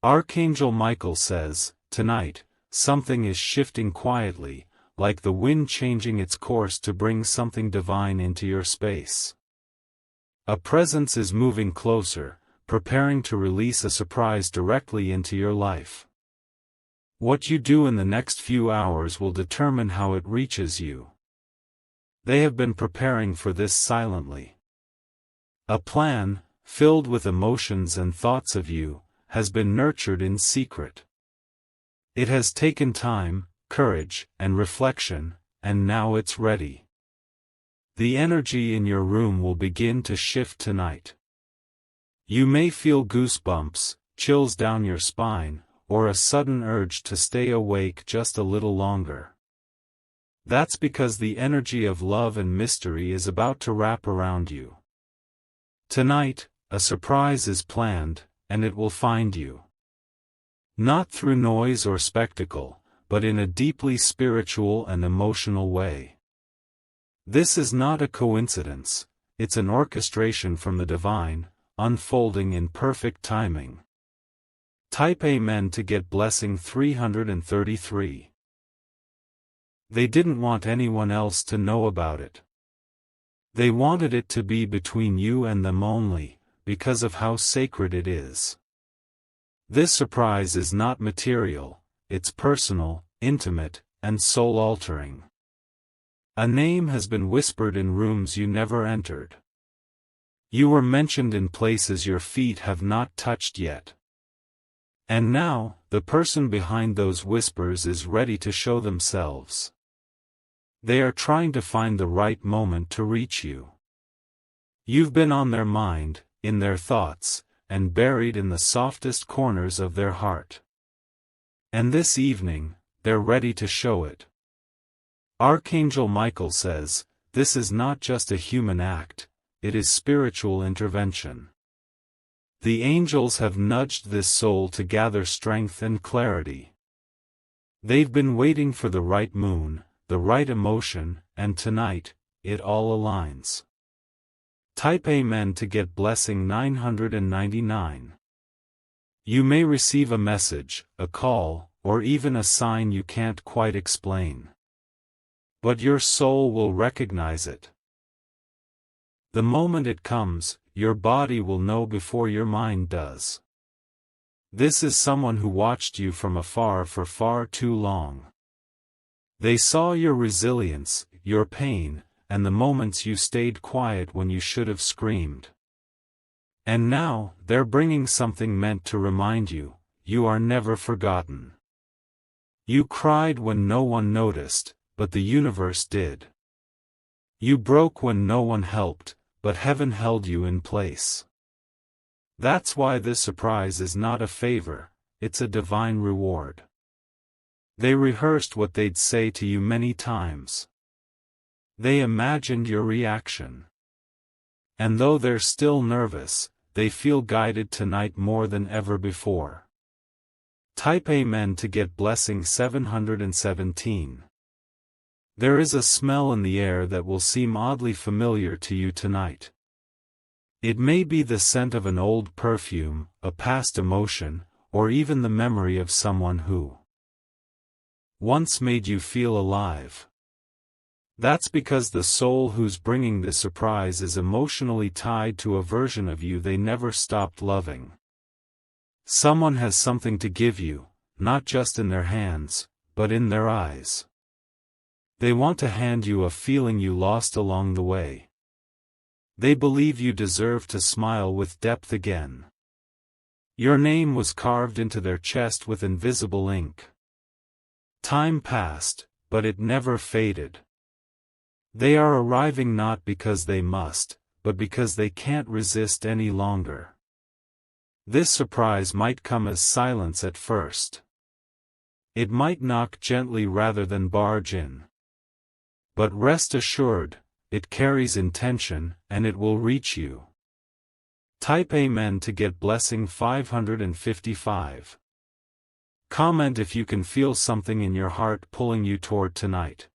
Archangel Michael says, tonight, something is shifting quietly, like the wind changing its course to bring something divine into your space. A presence is moving closer, preparing to release a surprise directly into your life. What you do in the next few hours will determine how it reaches you. They have been preparing for this silently. A plan, filled with emotions and thoughts of you, has been nurtured in secret. It has taken time, courage, and reflection, and now it's ready. The energy in your room will begin to shift tonight. You may feel goosebumps, chills down your spine, or a sudden urge to stay awake just a little longer. That's because the energy of love and mystery is about to wrap around you. Tonight, a surprise is planned, and it will find you. Not through noise or spectacle, but in a deeply spiritual and emotional way. This is not a coincidence, it's an orchestration from the divine, unfolding in perfect timing. Type Amen to get blessing 333. They didn't want anyone else to know about it. They wanted it to be between you and them only, because of how sacred it is. This surprise is not material, it's personal, intimate, and soul-altering. A name has been whispered in rooms you never entered. You were mentioned in places your feet have not touched yet. And now, the person behind those whispers is ready to show themselves. They are trying to find the right moment to reach you. You've been on their mind, in their thoughts, and buried in the softest corners of their heart. And this evening, they're ready to show it. Archangel Michael says, this is not just a human act, it is spiritual intervention. The angels have nudged this soul to gather strength and clarity. They've been waiting for the right moon, the right emotion, and tonight, it all aligns. Type Amen to get blessing 999. You may receive a message, a call, or even a sign you can't quite explain. But your soul will recognize it. The moment it comes, your body will know before your mind does. This is someone who watched you from afar for far too long. They saw your resilience, your pain, and the moments you stayed quiet when you should have screamed. And now, they're bringing something meant to remind you, you are never forgotten. You cried when no one noticed, but the universe did. You broke when no one helped, but heaven held you in place. That's why this surprise is not a favor, it's a divine reward. They rehearsed what they'd say to you many times. They imagined your reaction. And though they're still nervous, they feel guided tonight more than ever before. Type Amen to get blessing 717. There is a smell in the air that will seem oddly familiar to you tonight. It may be the scent of an old perfume, a past emotion, or even the memory of someone who once made you feel alive. That's because the soul who's bringing the surprise is emotionally tied to a version of you they never stopped loving. Someone has something to give you, not just in their hands, but in their eyes. They want to hand you a feeling you lost along the way. They believe you deserve to smile with depth again. Your name was carved into their chest with invisible ink. Time passed, but it never faded. They are arriving not because they must, but because they can't resist any longer. This surprise might come as silence at first. It might knock gently rather than barge in. But rest assured, it carries intention, and it will reach you. Type Amen to get blessing 555. Comment if you can feel something in your heart pulling you toward tonight.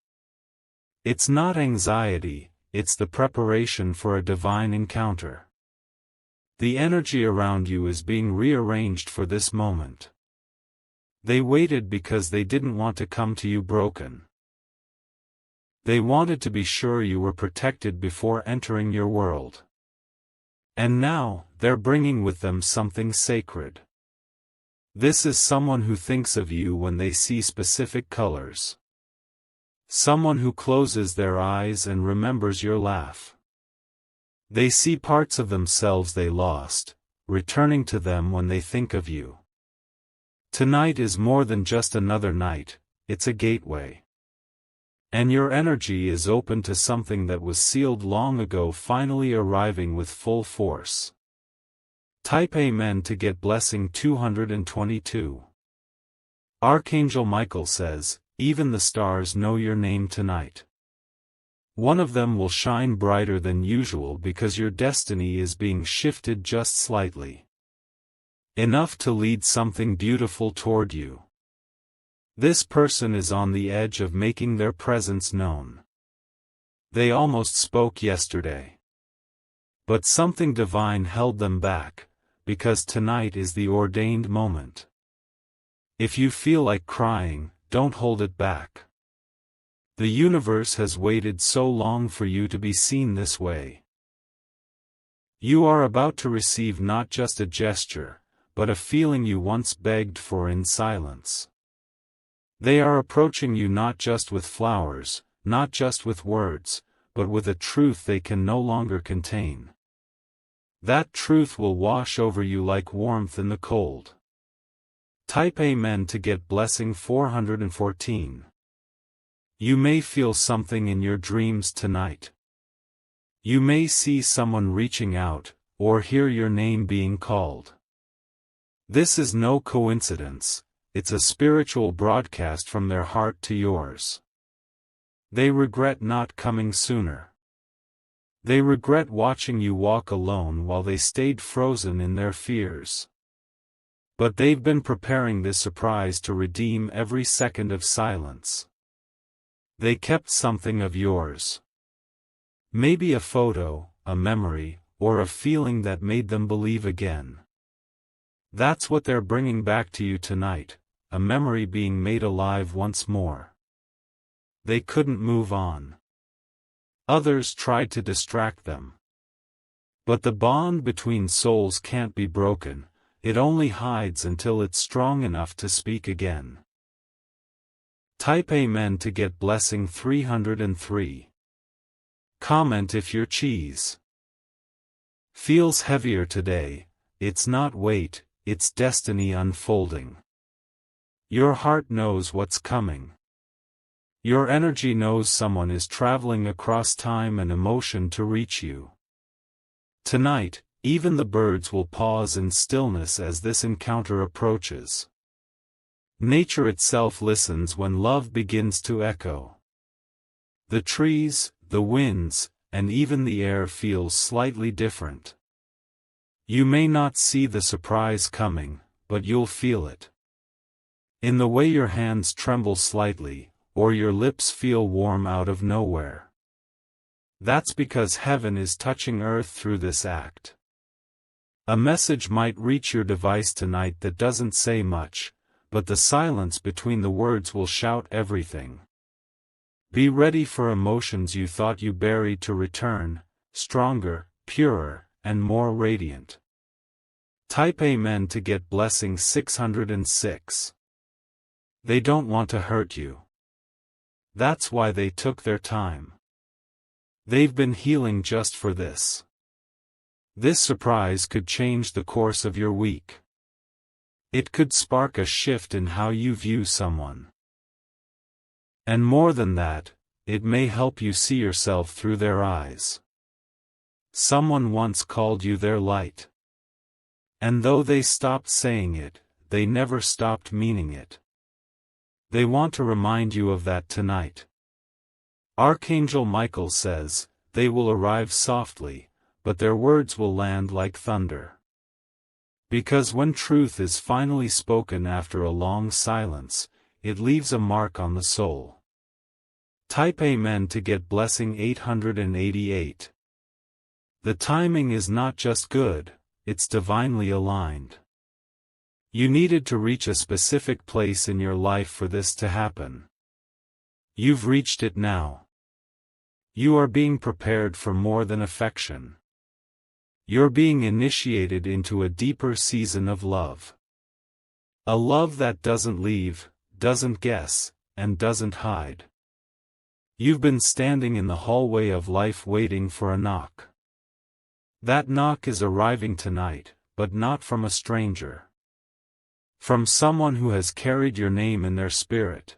It's not anxiety, it's the preparation for a divine encounter. The energy around you is being rearranged for this moment. They waited because they didn't want to come to you broken. They wanted to be sure you were protected before entering your world. And now, they're bringing with them something sacred. This is someone who thinks of you when they see specific colors. Someone who closes their eyes and remembers your laugh. They see parts of themselves they lost, returning to them when they think of you. Tonight is more than just another night, it's a gateway. And your energy is open to something that was sealed long ago finally arriving with full force. Type Amen to get blessing 222. Archangel Michael says, even the stars know your name tonight. One of them will shine brighter than usual because your destiny is being shifted just slightly. Enough to lead something beautiful toward you. This person is on the edge of making their presence known. They almost spoke yesterday. But something divine held them back, because tonight is the ordained moment. If you feel like crying, don't hold it back. The universe has waited so long for you to be seen this way. You are about to receive not just a gesture, but a feeling you once begged for in silence. They are approaching you not just with flowers, not just with words, but with a truth they can no longer contain. That truth will wash over you like warmth in the cold. Type Amen to get blessing 414. You may feel something in your dreams tonight. You may see someone reaching out, or hear your name being called. This is no coincidence, it's a spiritual broadcast from their heart to yours. They regret not coming sooner. They regret watching you walk alone while they stayed frozen in their fears. But they've been preparing this surprise to redeem every second of silence. They kept something of yours. Maybe a photo, a memory, or a feeling that made them believe again. That's what they're bringing back to you tonight, a memory being made alive once more. They couldn't move on. Others tried to distract them. But the bond between souls can't be broken, it only hides until it's strong enough to speak again. Type Amen to get blessing 303. Comment if your cheese feels heavier today. It's not weight, it's destiny unfolding. Your heart knows what's coming. Your energy knows someone is traveling across time and emotion to reach you. Tonight, even the birds will pause in stillness as this encounter approaches. Nature itself listens when love begins to echo. The trees, the winds, and even the air feels slightly different. You may not see the surprise coming, but you'll feel it. In the way your hands tremble slightly, or your lips feel warm out of nowhere. That's because heaven is touching earth through this act. A message might reach your device tonight that doesn't say much, but the silence between the words will shout everything. Be ready for emotions you thought you buried to return, stronger, purer, and more radiant. Type Amen to get blessing 606. They don't want to hurt you. That's why they took their time. They've been healing just for this. This surprise could change the course of your week. It could spark a shift in how you view someone. And more than that, it may help you see yourself through their eyes. Someone once called you their light. And though they stopped saying it, they never stopped meaning it. They want to remind you of that tonight. Archangel Michael says, they will arrive softly, but their words will land like thunder. Because when truth is finally spoken after a long silence, it leaves a mark on the soul. Type Amen to get blessing 888. The timing is not just good, it's divinely aligned. You needed to reach a specific place in your life for this to happen. You've reached it now. You are being prepared for more than affection. You're being initiated into a deeper season of love. A love that doesn't leave, doesn't guess, and doesn't hide. You've been standing in the hallway of life waiting for a knock. That knock is arriving tonight, but not from a stranger. From someone who has carried your name in their spirit.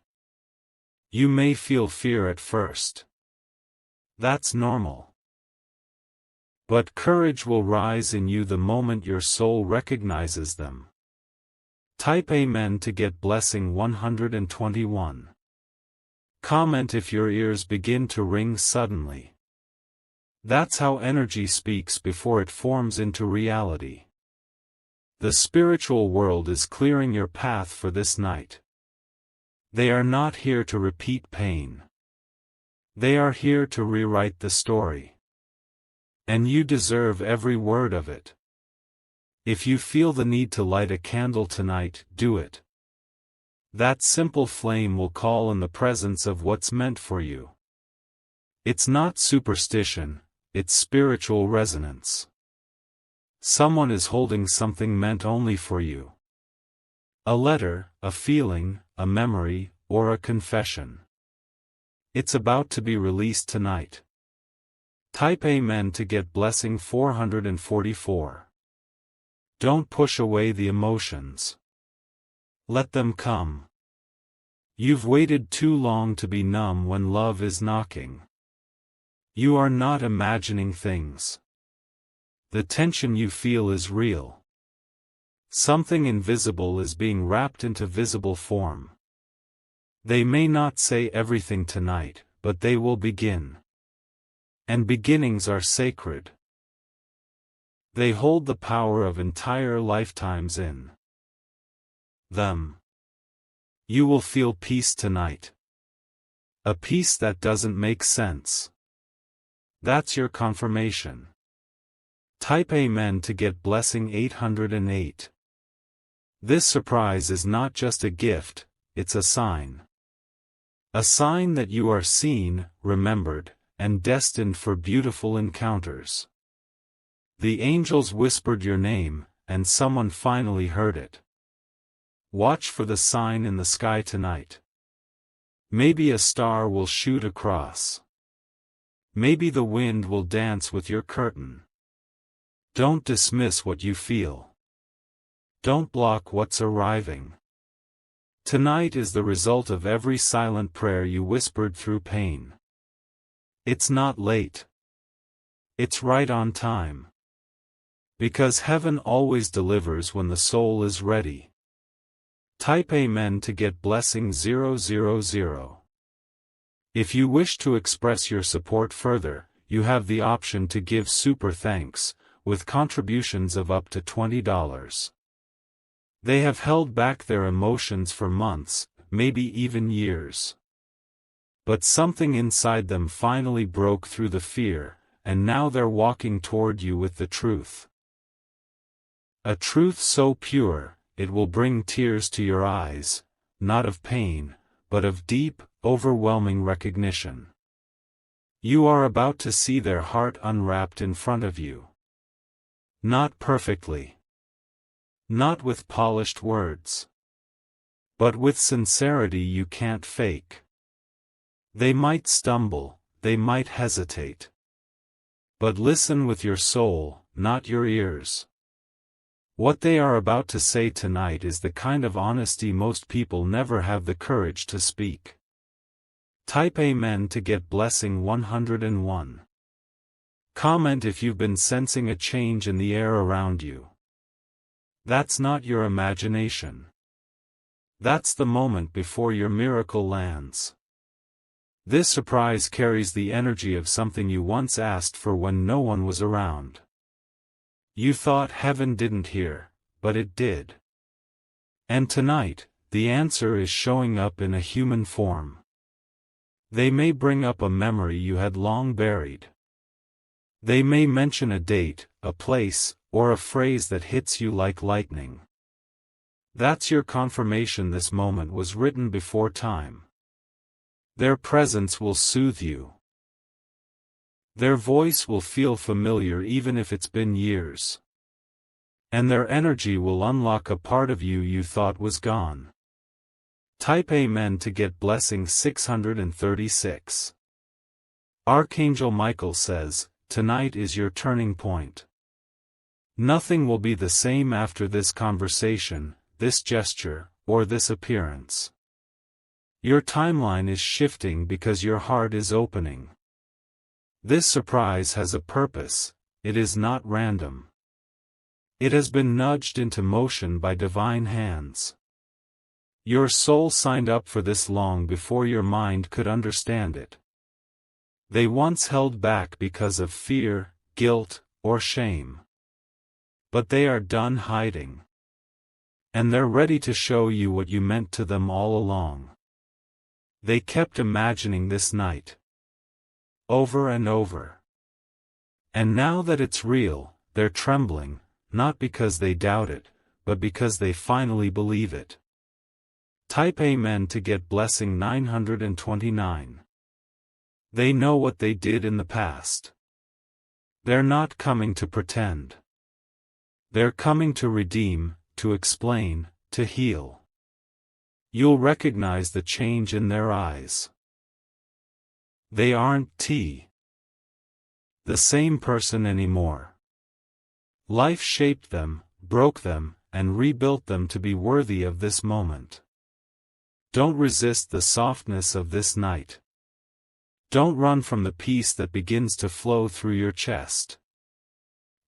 You may feel fear at first. That's normal. But courage will rise in you the moment your soul recognizes them. Type Amen to get blessing 121. Comment if your ears begin to ring suddenly. That's how energy speaks before it forms into reality. The spiritual world is clearing your path for this night. They are not here to repeat pain. They are here to rewrite the story. And you deserve every word of it. If you feel the need to light a candle tonight, do it. That simple flame will call in the presence of what's meant for you. It's not superstition, it's spiritual resonance. Someone is holding something meant only for you. A letter, a feeling, a memory, or a confession. It's about to be released tonight. Type Amen to get blessing 444. Don't push away the emotions. Let them come. You've waited too long to be numb when love is knocking. You are not imagining things. The tension you feel is real. Something invisible is being wrapped into visible form. They may not say everything tonight, but they will begin. And beginnings are sacred. They hold the power of entire lifetimes in them. You will feel peace tonight. A peace that doesn't make sense. That's your confirmation. Type Amen to get blessing 808. This surprise is not just a gift, it's a sign. A sign that you are seen, remembered, and destined for beautiful encounters. The angels whispered your name, and someone finally heard it. Watch for the sign in the sky tonight. Maybe a star will shoot across. Maybe the wind will dance with your curtain. Don't dismiss what you feel. Don't block what's arriving. Tonight is the result of every silent prayer you whispered through pain. It's not late. It's right on time. Because heaven always delivers when the soul is ready. Type Amen to get blessing 000. If you wish to express your support further, you have the option to give super thanks, with contributions of up to $20. They have held back their emotions for months, maybe even years. But something inside them finally broke through the fear, and now they're walking toward you with the truth. A truth so pure, it will bring tears to your eyes, not of pain, but of deep, overwhelming recognition. You are about to see their heart unwrapped in front of you. Not perfectly. Not with polished words. But with sincerity you can't fake. They might stumble, they might hesitate. But listen with your soul, not your ears. What they are about to say tonight is the kind of honesty most people never have the courage to speak. Type Amen to get blessing 101. Comment if you've been sensing a change in the air around you. That's not your imagination. That's the moment before your miracle lands. This surprise carries the energy of something you once asked for when no one was around. You thought heaven didn't hear, but it did. And tonight, the answer is showing up in a human form. They may bring up a memory you had long buried. They may mention a date, a place, or a phrase that hits you like lightning. That's your confirmation this moment was written before time. Their presence will soothe you. Their voice will feel familiar even if it's been years. And their energy will unlock a part of you you thought was gone. Type Amen to get blessing 636. Archangel Michael says, tonight is your turning point. Nothing will be the same after this conversation, this gesture, or this appearance. Your timeline is shifting because your heart is opening. This surprise has a purpose, it is not random. It has been nudged into motion by divine hands. Your soul signed up for this long before your mind could understand it. They once held back because of fear, guilt, or shame. But they are done hiding. And they're ready to show you what you meant to them all along. They kept imagining this night. Over and over. And now that it's real, they're trembling, not because they doubt it, but because they finally believe it. Type Amen to get blessing 929. They know what they did in the past. They're not coming to pretend. They're coming to redeem, to explain, to heal. You'll recognize the change in their eyes. They aren't the same person anymore. Life shaped them, broke them, and rebuilt them to be worthy of this moment. Don't resist the softness of this night. Don't run from the peace that begins to flow through your chest.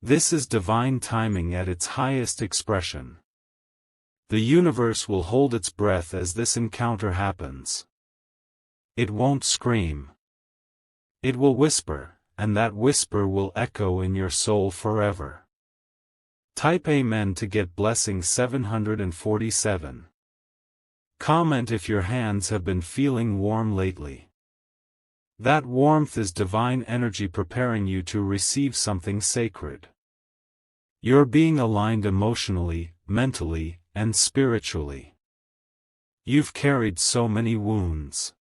This is divine timing at its highest expression. The universe will hold its breath as this encounter happens. It won't scream. It will whisper, and that whisper will echo in your soul forever. Type Amen to get blessing 747. Comment if your hands have been feeling warm lately. That warmth is divine energy preparing you to receive something sacred. You're being aligned emotionally, mentally, and spiritually. You've carried so many wounds.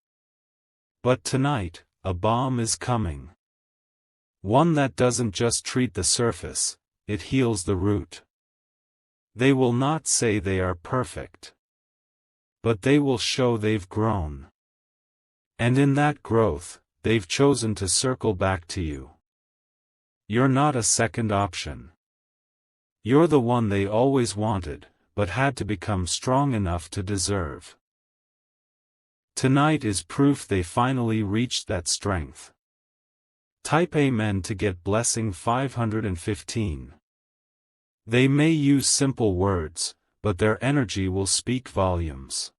But tonight, a balm is coming. One that doesn't just treat the surface, it heals the root. They will not say they are perfect. But they will show they've grown. And in that growth, they've chosen to circle back to you. You're not a second option. You're the one they always wanted, but had to become strong enough to deserve. Tonight is proof they finally reached that strength. Type Amen to get blessing 515. They may use simple words, but their energy will speak volumes.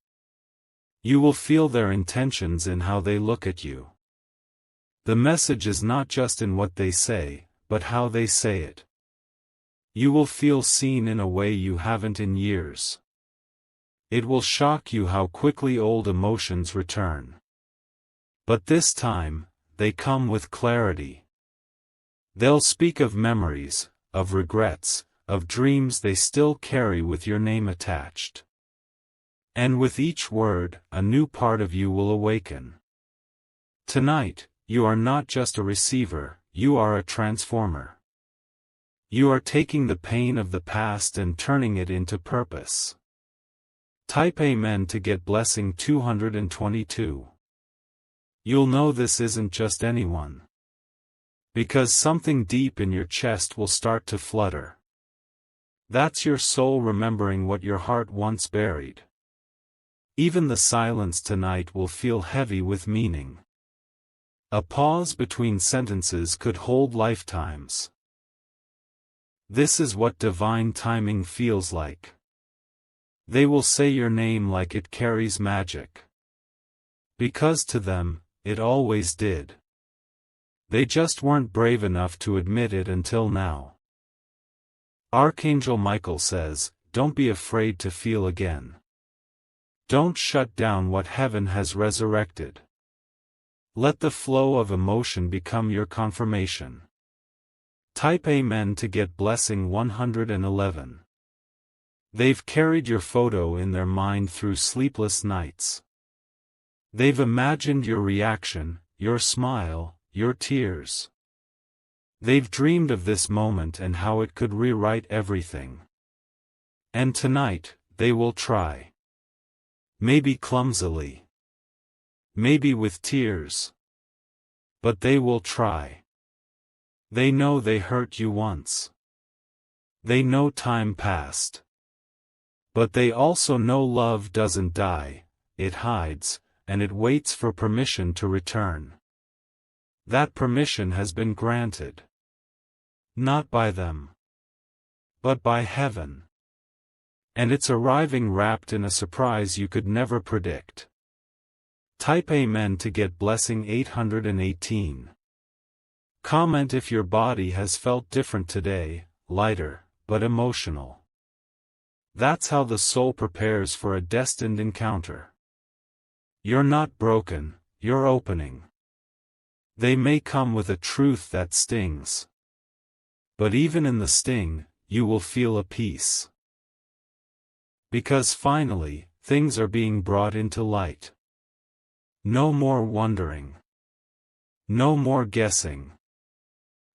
You will feel their intentions in how they look at you. The message is not just in what they say, but how they say it. You will feel seen in a way you haven't in years. It will shock you how quickly old emotions return. But this time, they come with clarity. They'll speak of memories, of regrets, of dreams they still carry with your name attached. And with each word, a new part of you will awaken. Tonight, you are not just a receiver, you are a transformer. You are taking the pain of the past and turning it into purpose. Type Amen to get blessing 222. You'll know this isn't just anyone. Because something deep in your chest will start to flutter. That's your soul remembering what your heart once buried. Even the silence tonight will feel heavy with meaning. A pause between sentences could hold lifetimes. This is what divine timing feels like. They will say your name like it carries magic. Because to them, it always did. They just weren't brave enough to admit it until now. Archangel Michael says, don't be afraid to feel again. Don't shut down what heaven has resurrected. Let the flow of emotion become your confirmation. Type Amen to get blessing 111. They've carried your photo in their mind through sleepless nights. They've imagined your reaction, your smile, your tears. They've dreamed of this moment and how it could rewrite everything. And tonight, they will try. Maybe clumsily. Maybe with tears. But they will try. They know they hurt you once. They know time passed. But they also know love doesn't die, it hides, and it waits for permission to return. That permission has been granted. Not by them, but by heaven. And it's arriving wrapped in a surprise you could never predict. Type Amen to get blessing 818. Comment if your body has felt different today, lighter, but emotional. That's how the soul prepares for a destined encounter. You're not broken, you're opening. They may come with a truth that stings. But even in the sting, you will feel a peace. Because finally, things are being brought into light. No more wondering. No more guessing.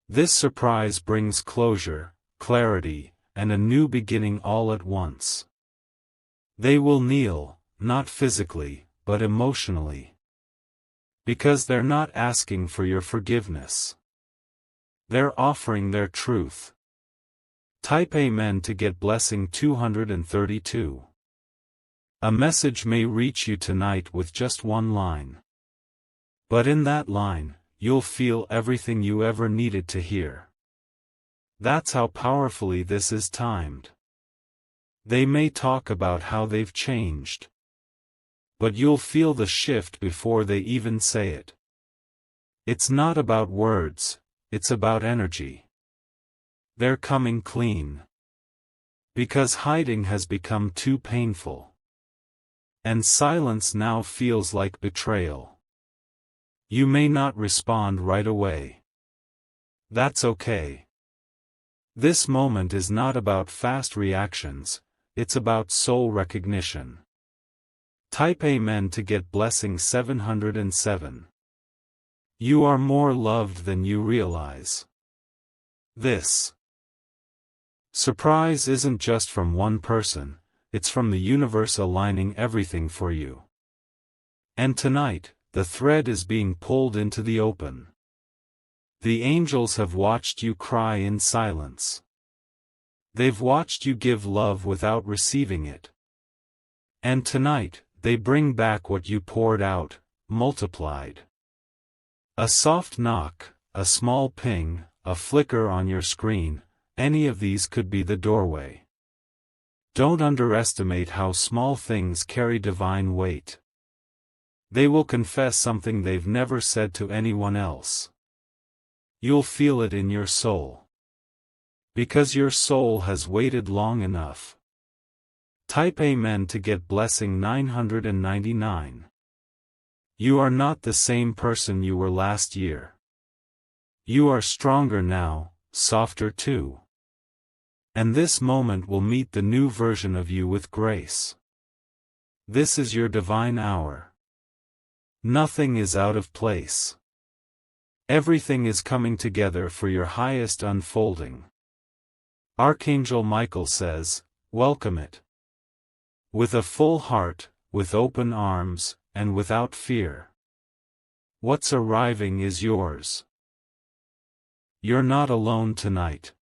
This surprise brings closure, clarity, and a new beginning all at once. They will kneel, not physically, but emotionally. Because they're not asking for your forgiveness. They're offering their truth. Type Amen to get blessing 232. A message may reach you tonight with just one line. But in that line, you'll feel everything you ever needed to hear. That's how powerfully this is timed. They may talk about how they've changed. But you'll feel the shift before they even say it. It's not about words, it's about energy. They're coming clean. Because hiding has become too painful. And silence now feels like betrayal. You may not respond right away. That's okay. This moment is not about fast reactions, it's about soul recognition. Type Amen to get blessing 707. You are more loved than you realize. This surprise isn't just from one person, it's from the universe aligning everything for you. And tonight, the thread is being pulled into the open. The angels have watched you cry in silence. They've watched you give love without receiving it. And tonight, they bring back what you poured out, multiplied. A soft knock, a small ping, a flicker on your screen, any of these could be the doorway. Don't underestimate how small things carry divine weight. They will confess something they've never said to anyone else. You'll feel it in your soul. Because your soul has waited long enough. Type Amen to get blessing 999. You are not the same person you were last year. You are stronger now, softer too. And this moment will meet the new version of you with grace. This is your divine hour. Nothing is out of place. Everything is coming together for your highest unfolding. Archangel Michael says, welcome it. With a full heart, with open arms, and without fear. What's arriving is yours. You're not alone tonight.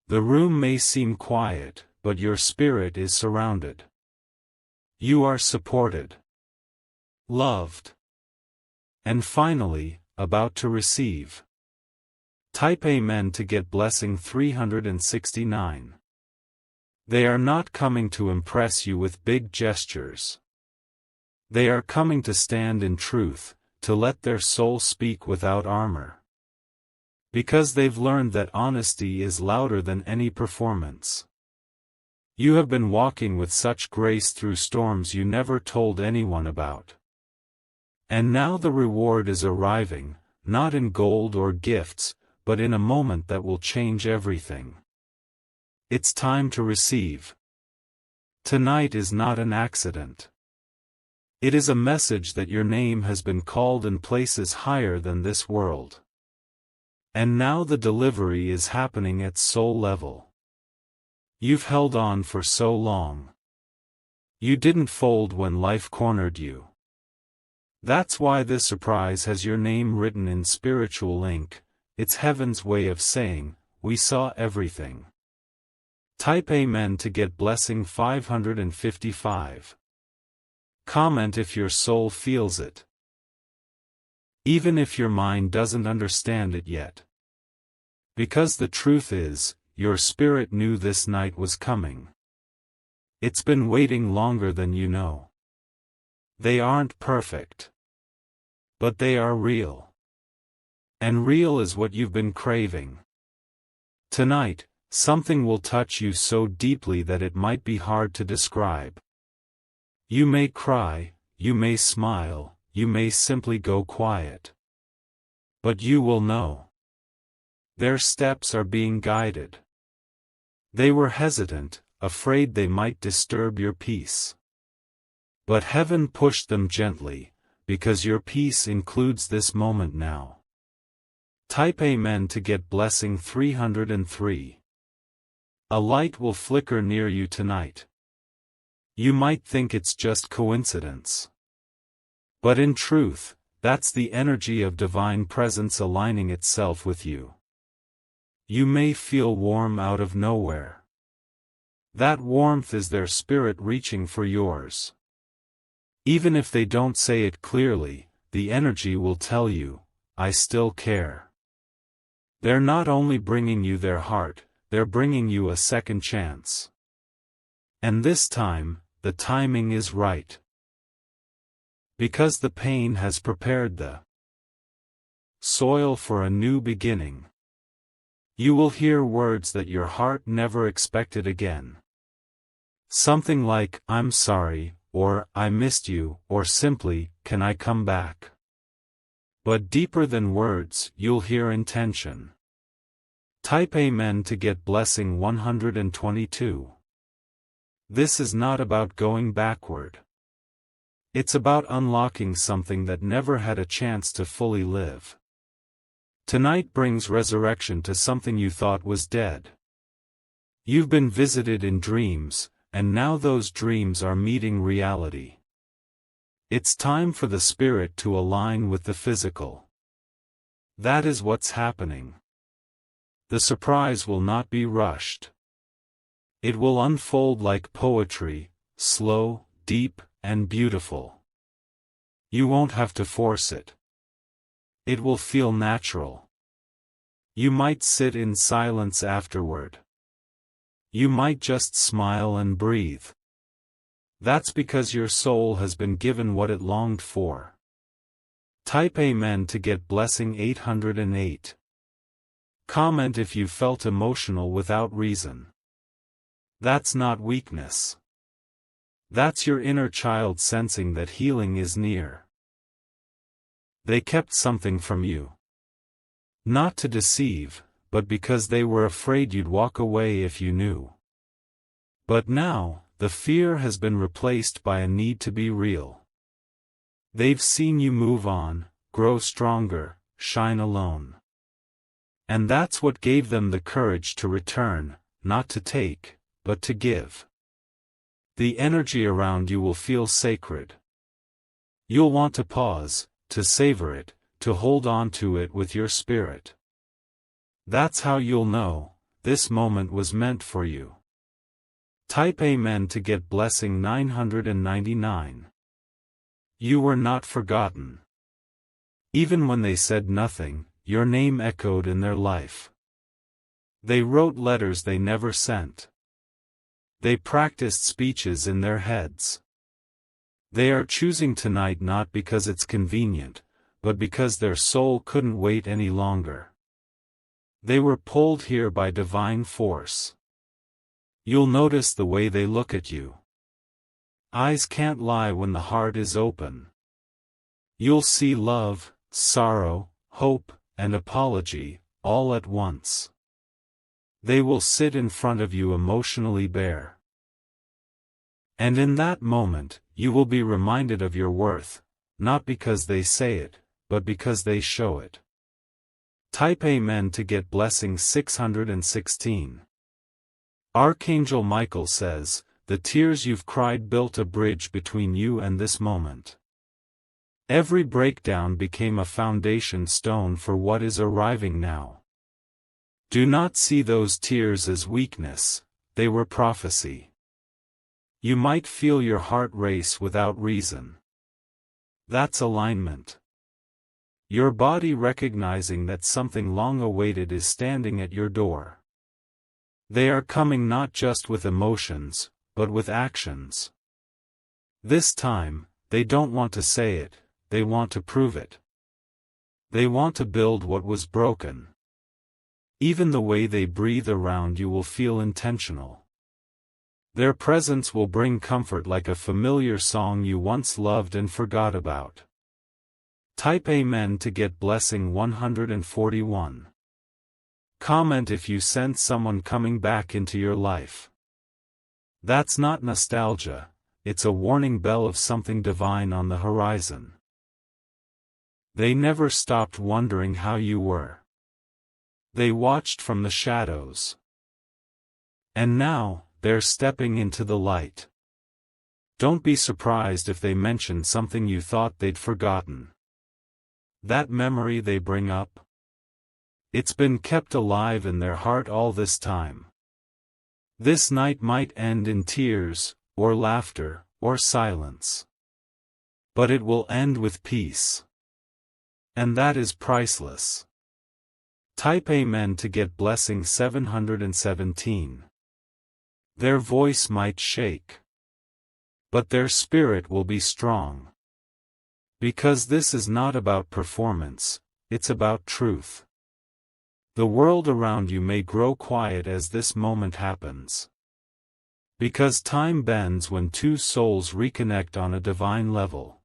The room may seem quiet, but your spirit is surrounded. You are supported. Loved. And finally, about to receive. Type Amen to get blessing 369. They are not coming to impress you with big gestures. They are coming to stand in truth, to let their soul speak without armor. Because they've learned that honesty is louder than any performance. You have been walking with such grace through storms you never told anyone about. And now the reward is arriving, not in gold or gifts, but in a moment that will change everything. It's time to receive. Tonight is not an accident. It is a message that your name has been called in places higher than this world. And now the delivery is happening at soul level. You've held on for so long. You didn't fold when life cornered you. That's why this surprise has your name written in spiritual ink. It's heaven's way of saying, we saw everything. Type Amen to get blessing 555. Comment if your soul feels it. Even if your mind doesn't understand it yet. Because the truth is, your spirit knew this night was coming. It's been waiting longer than you know. They aren't perfect. But they are real. And real is what you've been craving. Tonight, something will touch you so deeply that it might be hard to describe. You may cry, you may smile, you may simply go quiet. But you will know. Their steps are being guided. They were hesitant, afraid they might disturb your peace. But heaven pushed them gently, because your peace includes this moment now. Type Amen to get blessing 303. A light will flicker near you tonight. You might think it's just coincidence. But in truth, that's the energy of divine presence aligning itself with you. You may feel warm out of nowhere. That warmth is their spirit reaching for yours. Even if they don't say it clearly, the energy will tell you, I still care. They're not only bringing you their heart, they're bringing you a second chance. And this time, the timing is right. Because the pain has prepared the soil for a new beginning. You will hear words that your heart never expected again. Something like, I'm sorry, or I missed you, or simply, can I come back? But deeper than words, you'll hear intention. Type Amen to get blessing 122. This is not about going backward. It's about unlocking something that never had a chance to fully live. Tonight brings resurrection to something you thought was dead. You've been visited in dreams, and now those dreams are meeting reality. It's time for the spirit to align with the physical. That is what's happening. The surprise will not be rushed. It will unfold like poetry, slow, deep, and beautiful. You won't have to force it. It will feel natural. You might sit in silence afterward. You might just smile and breathe. That's because your soul has been given what it longed for. Type Amen to get blessing 808. Comment if you felt emotional without reason. That's not weakness. That's your inner child sensing that healing is near. They kept something from you. Not to deceive, but because they were afraid you'd walk away if you knew. But now, the fear has been replaced by a need to be real. They've seen you move on, grow stronger, shine alone. And that's what gave them the courage to return, not to take, but to give. The energy around you will feel sacred. You'll want to pause, to savor it, to hold on to it with your spirit. That's how you'll know, this moment was meant for you. Type Amen to get blessing 999. You were not forgotten. Even when they said nothing, your name echoed in their life. They wrote letters they never sent. They practiced speeches in their heads. They are choosing tonight not because it's convenient, but because their soul couldn't wait any longer. They were pulled here by divine force. You'll notice the way they look at you. Eyes can't lie when the heart is open. You'll see love, sorrow, hope, and apology, all at once. They will sit in front of you emotionally bare. And in that moment, you will be reminded of your worth, not because they say it, but because they show it. Type Amen to get blessing 616. Archangel Michael says, the tears you've cried built a bridge between you and this moment. Every breakdown became a foundation stone for what is arriving now. Do not see those tears as weakness, they were prophecy. You might feel your heart race without reason. That's alignment. Your body recognizing that something long awaited is standing at your door. They are coming not just with emotions, but with actions. This time, they don't want to say it, they want to prove it. They want to build what was broken. Even the way they breathe around you will feel intentional. Their presence will bring comfort like a familiar song you once loved and forgot about. Type Amen to get blessing 141. Comment if you sense someone coming back into your life. That's not nostalgia, it's a warning bell of something divine on the horizon. They never stopped wondering how you were. They watched from the shadows. And now, they're stepping into the light. Don't be surprised if they mention something you thought they'd forgotten. That memory they bring up? It's been kept alive in their heart all this time. This night might end in tears, or laughter, or silence. But it will end with peace. And that is priceless. Type Amen to get blessing 717. Their voice might shake. But their spirit will be strong. Because this is not about performance, it's about truth. The world around you may grow quiet as this moment happens. Because time bends when two souls reconnect on a divine level.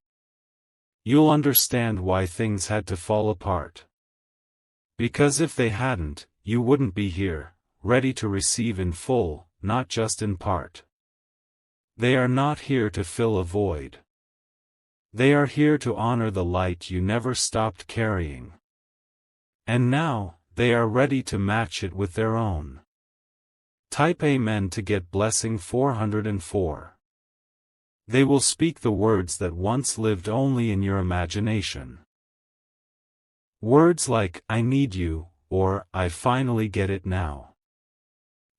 You'll understand why things had to fall apart. Because if they hadn't, you wouldn't be here, ready to receive in full, not just in part. They are not here to fill a void. They are here to honor the light you never stopped carrying. And now, they are ready to match it with their own. Type Amen to get blessing 404. They will speak the words that once lived only in your imagination. Words like, I need you, or, I finally get it now.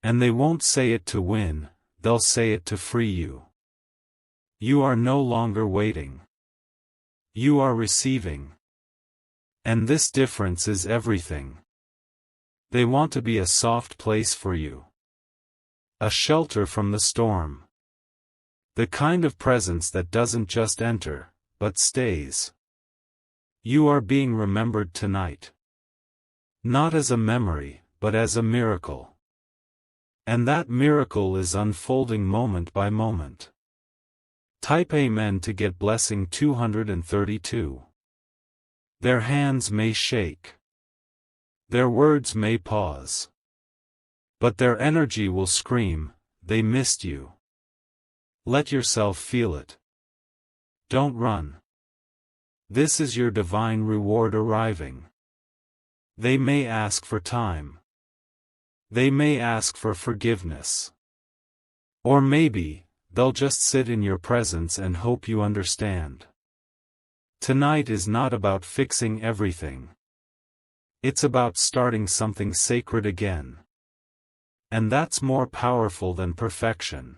And they won't say it to win, they'll say it to free you. You are no longer waiting. You are receiving. And this difference is everything. They want to be a soft place for you. A shelter from the storm. The kind of presence that doesn't just enter, but stays. You are being remembered tonight. Not as a memory, but as a miracle. And that miracle is unfolding moment by moment. Type Amen to get blessing 232. Their hands may shake. Their words may pause. But their energy will scream, they missed you. Let yourself feel it. Don't run. This is your divine reward arriving. They may ask for time. They may ask for forgiveness. Or maybe, they'll just sit in your presence and hope you understand. Tonight is not about fixing everything. It's about starting something sacred again. And that's more powerful than perfection.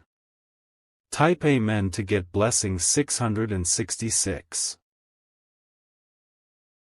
Type Amen to get blessing 666.